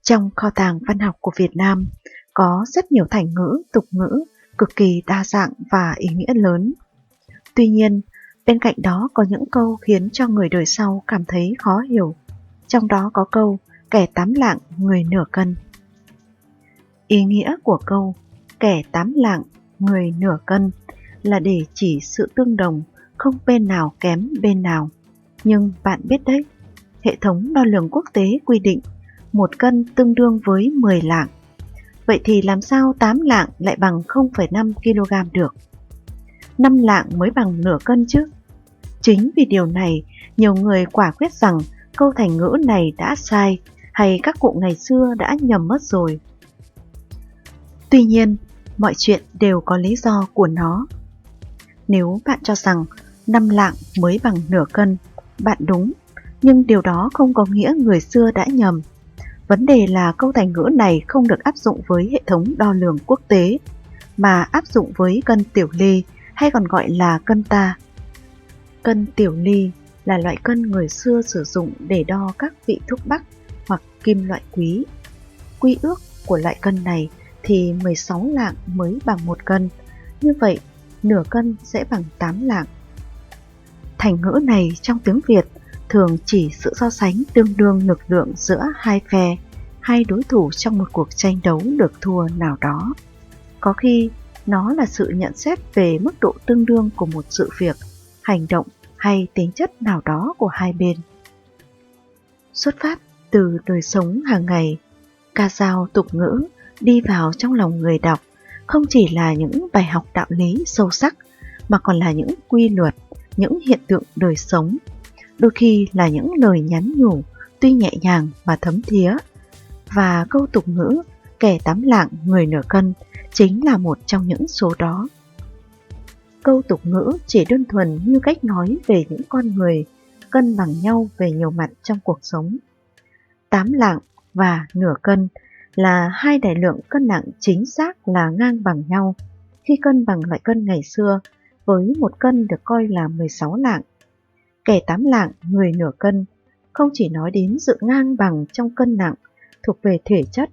Trong kho tàng văn học của Việt Nam có rất nhiều thành ngữ, tục ngữ cực kỳ đa dạng và ý nghĩa lớn. Tuy nhiên, bên cạnh đó có những câu khiến cho người đời sau cảm thấy khó hiểu. Trong đó có câu kẻ tám lạng người nửa cân. Ý nghĩa của câu kẻ tám lạng người nửa cân là để chỉ sự tương đồng, không bên nào kém bên nào. Nhưng bạn biết đấy, hệ thống đo lường quốc tế quy định 1 cân tương đương với 10 lạng. Vậy thì làm sao 8 lạng lại bằng 0,5 kg được? 5 lạng mới bằng nửa cân chứ? Chính vì điều này, nhiều người quả quyết rằng câu thành ngữ này đã sai hay các cụ ngày xưa đã nhầm mất rồi. Tuy nhiên, mọi chuyện đều có lý do của nó. Nếu bạn cho rằng 5 lạng mới bằng nửa cân, bạn đúng, nhưng điều đó không có nghĩa người xưa đã nhầm. Vấn đề là câu thành ngữ này không được áp dụng với hệ thống đo lường quốc tế, mà áp dụng với cân tiểu ly hay còn gọi là cân ta. Cân tiểu ly là loại cân người xưa sử dụng để đo các vị thuốc bắc hoặc kim loại quý. Quy ước của loại cân này thì 16 lạng mới bằng 1 cân, như vậy nửa cân sẽ bằng 8 lạng. Thành ngữ này trong tiếng Việt thường chỉ sự so sánh tương đương lực lượng giữa hai phe, hai đối thủ trong một cuộc tranh đấu được thua nào đó. Có khi nó là sự nhận xét về mức độ tương đương của một sự việc, hành động hay tính chất nào đó của hai bên. Xuất phát từ đời sống hàng ngày, ca dao tục ngữ đi vào trong lòng người đọc không chỉ là những bài học đạo lý sâu sắc, mà còn là những quy luật, những hiện tượng đời sống, đôi khi là những lời nhắn nhủ tuy nhẹ nhàng mà thấm thía. Và câu tục ngữ kẻ tám lạng người nửa cân chính là một trong những số đó. Câu tục ngữ chỉ đơn thuần như cách nói về những con người cân bằng nhau về nhiều mặt trong cuộc sống. 8 lạng và nửa cân là hai đại lượng cân nặng chính xác là ngang bằng nhau, khi cân bằng loại cân ngày xưa với 1 cân được coi là 16 lạng. Kẻ 8 lạng người nửa cân không chỉ nói đến sự ngang bằng trong cân nặng thuộc về thể chất,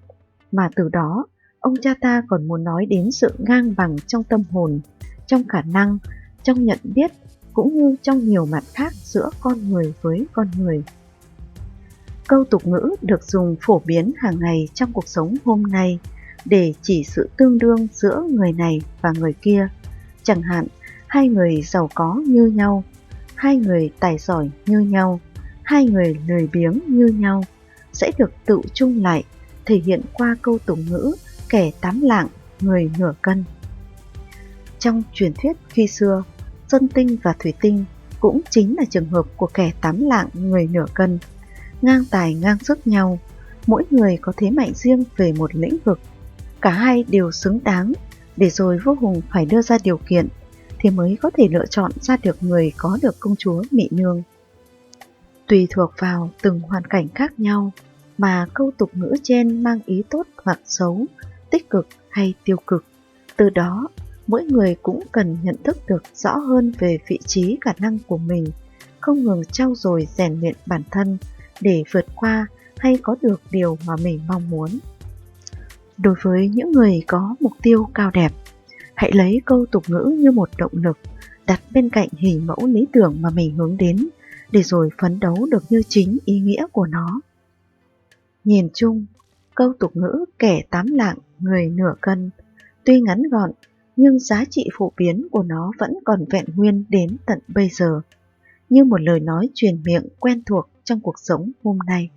mà từ đó ông cha ta còn muốn nói đến sự ngang bằng trong tâm hồn, trong khả năng, trong nhận biết, cũng như trong nhiều mặt khác giữa con người với con người. Câu tục ngữ được dùng phổ biến hàng ngày trong cuộc sống hôm nay để chỉ sự tương đương giữa người này và người kia. Chẳng hạn, hai người giàu có như nhau, hai người tài giỏi như nhau, hai người lười biếng như nhau, sẽ được tự chung lại, thể hiện qua câu tục ngữ kẻ 8 lạng người nửa cân. Trong truyền thuyết khi xưa, Sơn Tinh và Thủy Tinh cũng chính là trường hợp của kẻ 8 lạng người nửa cân, ngang tài ngang sức nhau, mỗi người có thế mạnh riêng về một lĩnh vực. Cả hai đều xứng đáng, để rồi vua hùng phải đưa ra điều kiện thì mới có thể lựa chọn ra được người có được công chúa Mị Nương. Tùy thuộc vào từng hoàn cảnh khác nhau mà câu tục ngữ trên mang ý tốt hoặc xấu, tích cực hay tiêu cực. Từ đó, mỗi người cũng cần nhận thức được rõ hơn về vị trí khả năng của mình, không ngừng trau dồi rèn luyện bản thân để vượt qua hay có được điều mà mình mong muốn. Đối với những người có mục tiêu cao đẹp, hãy lấy câu tục ngữ như một động lực đặt bên cạnh hình mẫu lý tưởng mà mình hướng đến, để rồi phấn đấu được như chính ý nghĩa của nó. Nhìn chung, câu tục ngữ kẻ 8 lạng người nửa cân tuy ngắn gọn, nhưng giá trị phổ biến của nó vẫn còn vẹn nguyên đến tận bây giờ, như một lời nói truyền miệng quen thuộc trong cuộc sống hôm nay.